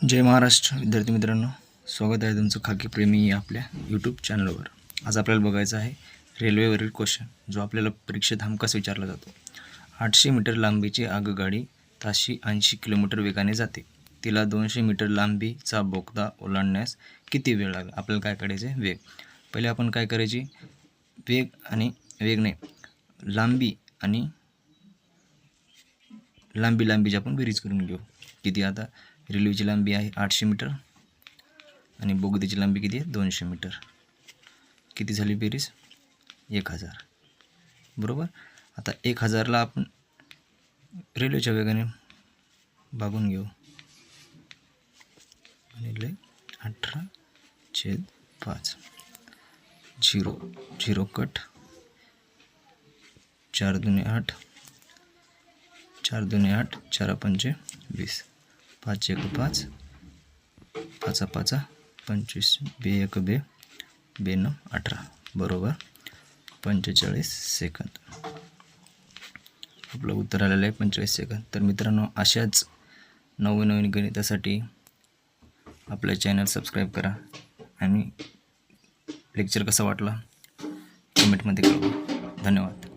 जय महाराष्ट्र विद्यार्थी मित्रांनो, स्वागत आहे तुमचं खाकी प्रेमी या आपल्या यूट्यूब चॅनलवर। आज आपल्याला बघायचं आहे रेल्वेवरील क्वेश्चन, जो आपल्याला परीक्षेत हमखास विचारला जातो। 800 मीटर लांबीची आगगाडी ताशी 80 किलोमीटर वेगाने जाते। तिला 200 मीटर लांबीचा बोगदा ओलांडण्यास किती वेळ लागला? आपल्याला काय करायचे? वेग। पहिले आपण काय करायची? वेग आणि वेग नाही, लांबी आणि लांबीची आपण बेरीज करून घेऊ। किती? आता रेल्वेची लांबी आहे 800 मीटर आणि बोगद्याची लांबी किती आहे? 200 मीटर। किती झाली बेरीज? 1000, बरोबर। आता 1000ला आपण रेल्वेच्या वेगाने भागून घेऊ, म्हणजे 18/5। 0 कट, 4 दुने 8, 4 दुने 8, 4 पंचे 20, 5 1 5, 5 5 25, 2 1 2, 2 9 18, बरोबर 45 सेकंद। आपलं उत्तर आलेलं आहे 45 सेकंद। तर मित्रांनो, अशाच नवीन गणितासाठी आपलं चॅनल सबस्क्राईब करा आणि लेक्चर कसा वाटला कमेंटमध्ये कळवा। धन्यवाद।